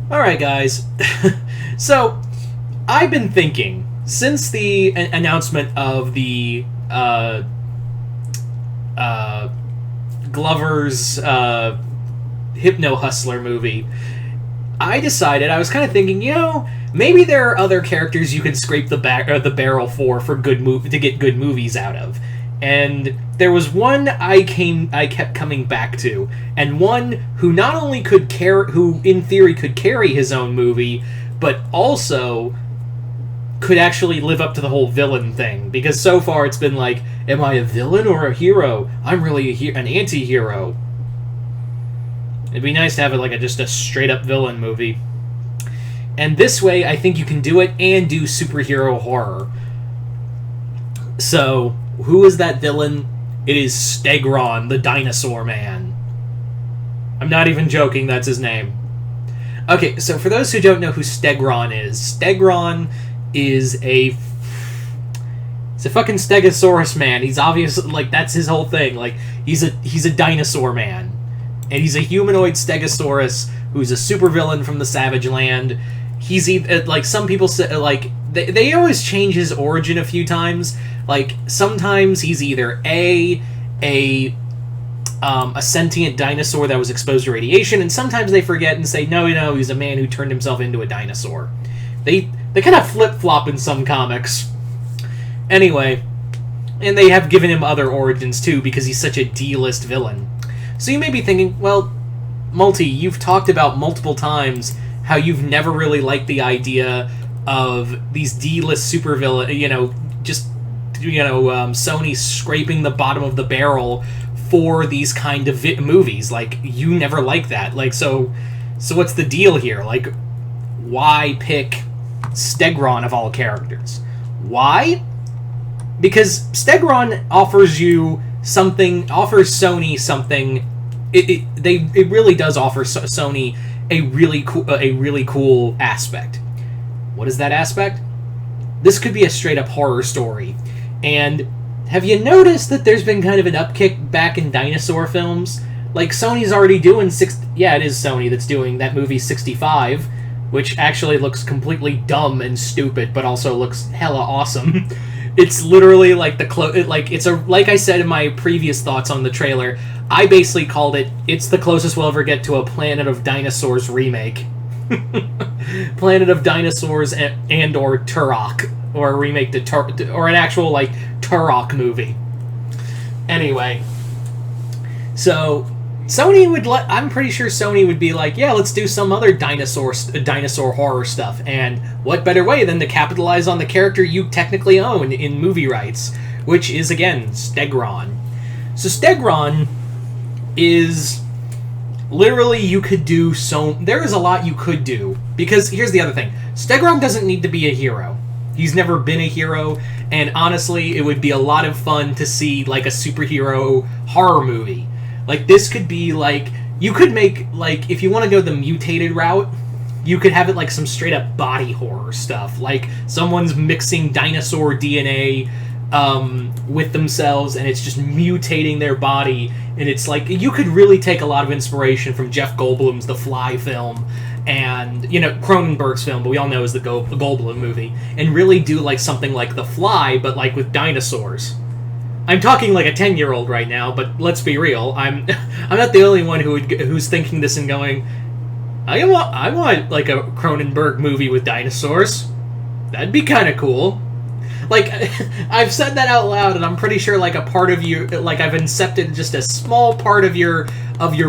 Alright, guys. So, I've been thinking, since the announcement of the uh, Glover's Hypno Hustler movie, I was kind of thinking, maybe there are other characters you could scrape the barrel for to get good movies out of. And there was one I kept coming back to, and one who not only who in theory could carry his own movie, but also could actually live up to the whole villain thing. Because so far it's been like, am I a villain or a hero? I'm really an anti-hero. It'd be nice to have just a straight up villain movie. And this way, I think you can do it and do superhero horror. So, who is that villain? It is Stegron, the Dinosaur Man. I'm not even joking, that's his name. Okay, so for those who don't know who Stegron is it's a fucking Stegosaurus man. He's obviously, that's his whole thing. He's a dinosaur man. And he's a humanoid Stegosaurus who's a supervillain from the Savage Land. He's either, some people say, they always change his origin a few times. Sometimes he's either a sentient dinosaur that was exposed to radiation, and sometimes they forget and say, no, he's a man who turned himself into a dinosaur. They kind of flip-flop in some comics. Anyway, and they have given him other origins, too, because he's such a D-list villain. So you may be thinking, well, Multi, you've talked about multiple times how you've never really liked the idea of these D-list supervillain, Sony scraping the bottom of the barrel for these kind of movies. You never liked that. So what's the deal here? Why pick Stegron of all characters? Why? Because Stegron offers Sony something. It really does offer Sony a really cool aspect. What is that aspect? This could be a straight up horror story. And have you noticed that there's been kind of an upkick back in dinosaur films? Sony's already doing it is Sony that's doing that movie 65, which actually looks completely dumb and stupid, but also looks hella awesome. It's literally like I said in my previous thoughts on the trailer, I basically called it's the closest we'll ever get to a Planet of Dinosaurs remake. Planet of Dinosaurs and or Turok, or a remake to or an actual Turok movie. Anyway, so I'm pretty sure Sony would be yeah, let's do some other dinosaur horror stuff. And what better way than to capitalize on the character you technically own in movie rights, which is, again, Stegron. So Stegron is literally, there is a lot you could do. Because here's the other thing. Stegron doesn't need to be a hero. He's never been a hero, and honestly, it would be a lot of fun to see a superhero horror movie. This could be you could make if you want to go the mutated route, you could have it some straight up body horror stuff, someone's mixing dinosaur DNA with themselves, and it's just mutating their body, and it's you could really take a lot of inspiration from Jeff Goldblum's The Fly film, and Cronenberg's film, but we all know is the Goldblum movie, and really do something like The Fly, but with dinosaurs. I'm talking like a 10-year-old right now, but let's be real. I'm not the only one who's thinking this and going, I want a Cronenberg movie with dinosaurs. That'd be kind of cool. I've said that out loud, and I'm pretty sure a part of you, I've incepted just a small part of your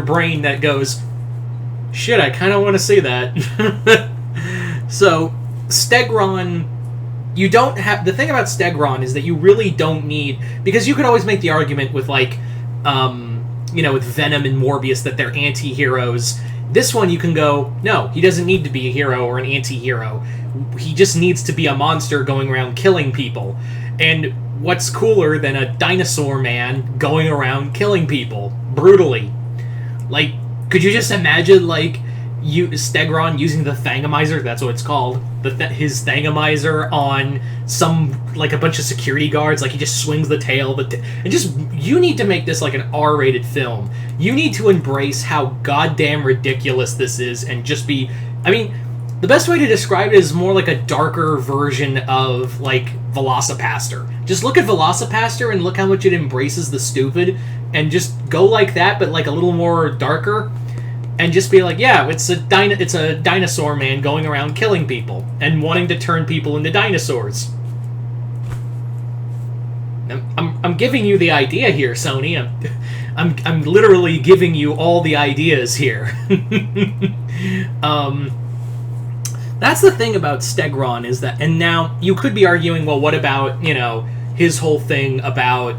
brain that goes, shit, I kind of want to see that. So, Stegron. You don't have... The thing about Stegron is that you really don't need... Because you could always make the argument with, with Venom and Morbius that they're anti-heroes. This one you can go, no, he doesn't need to be a hero or an anti-hero. He just needs to be a monster going around killing people. And what's cooler than a dinosaur man going around killing people brutally? Could you just imagine, Stegron using the Thangamizer, that's what it's called, his Thangamizer on like a bunch of security guards, like he just swings the tail, and just, you need to make this like an R-rated film. You need to embrace how goddamn ridiculous this is, and just be, I mean, the best way to describe it is more like a darker version of, like, Velocipaster. Just look at Velocipaster and look how much it embraces the stupid, and just go like that, but like a little more darker. And just be like, yeah, it's a dinosaur man going around killing people and wanting to turn people into dinosaurs. I'm giving you the idea here, Sony. I'm literally giving you all the ideas here. That's the thing about Stegron, is that, and now you could be arguing, well, what about, you know, his whole thing about,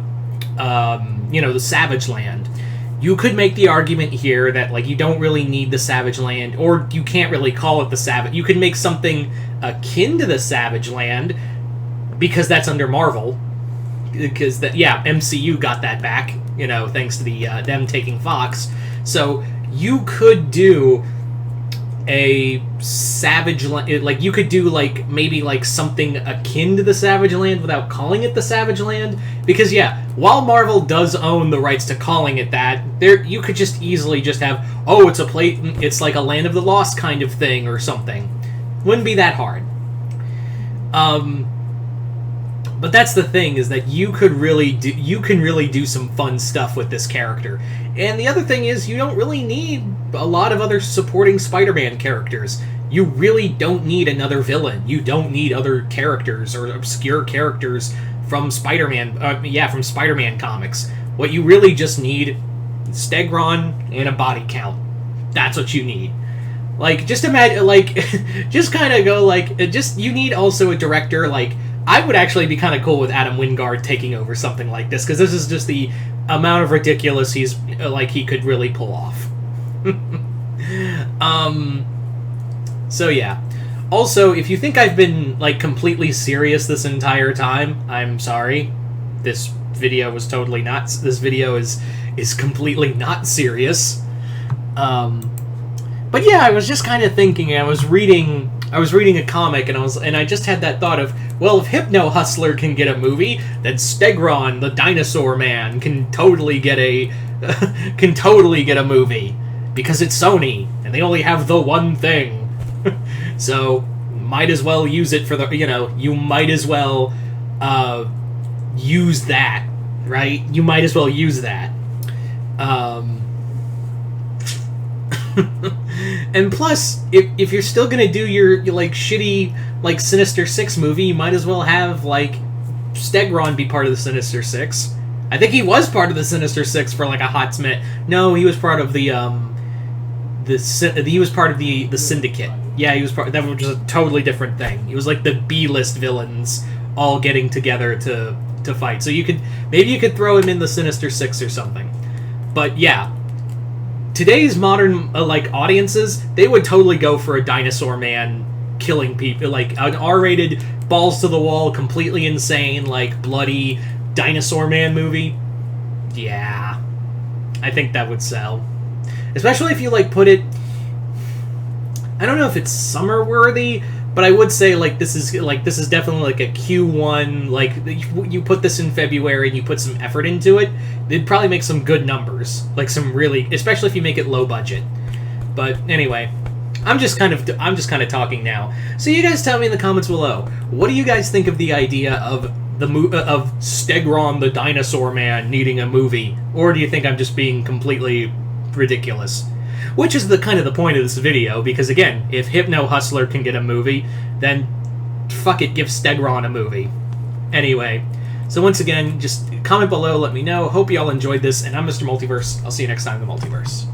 you know, the Savage Land. You could make the argument here that, like, you don't really need the Savage Land, or you can't really call it the Savage. You could make something akin to the Savage Land, because that's under Marvel. Because, MCU got that back, you know, thanks to them taking Fox. So, you could do a Savage Land, like, you could do, like, maybe, like, something akin to the Savage Land without calling it the Savage Land, because, yeah, while Marvel does own the rights to calling it that, you could just easily just have, oh, it's like a Land of the Lost kind of thing, or something. Wouldn't be that hard. But that's the thing, is that you can really do some fun stuff with this character. And the other thing is, you don't really need a lot of other supporting Spider-Man characters. You really don't need another villain. You don't need other characters or obscure characters from from Spider-Man comics. What you really just need is Stegron and a body count. That's what you need. Like, just imagine, like, just kind of go, like, you need also a director, like, I would actually be kind of cool with Adam Wingard taking over something like this, because this is just the amount of ridiculous he could really pull off. So yeah. Also, if you think I've been, like, completely serious this entire time, I'm sorry. This video was totally not. This video is completely not serious. But yeah, I was just kind of thinking. I was reading a comic, and I just had that thought of, well, if Hypno Hustler can get a movie, then Stegron, the Dinosaur Man, can totally get a movie, because it's Sony and they only have the one thing. So might as well use it for the, you might as well use that, right? You might as well use that. And plus, if you're still gonna do your like shitty like Sinister Six movie, you might as well have like Stegron be part of the Sinister Six. I think he was part of the Sinister Six for like a hot minute. No, he was part of the Syndicate. Yeah, he was part. That was a totally different thing. He was like the B-list villains all getting together to fight. So you could throw him in the Sinister Six or something. But yeah. Today's modern audiences, they would totally go for a Dinosaur Man killing people, like an R-rated, balls to the wall, completely insane, like bloody Dinosaur Man movie. Yeah, I think that would sell, especially if you like put it. I don't know if it's summer worthy, but I would say this is definitely like a Q1. Like you put this in February and you put some effort into it, it'd probably make some good numbers. Like some really, especially if you make it low budget. But anyway, I'm just kind of talking now. So you guys tell me in the comments below, what do you guys think of the idea of of Stegron the Dinosaur Man needing a movie, or do you think I'm just being completely ridiculous? Which is the point of this video, because again, if Hypno Hustler can get a movie, then fuck it, give Stegron a movie. Anyway, so once again, just comment below, let me know. Hope you all enjoyed this, and I'm Mr. Multiverse. I'll see you next time in the Multiverse.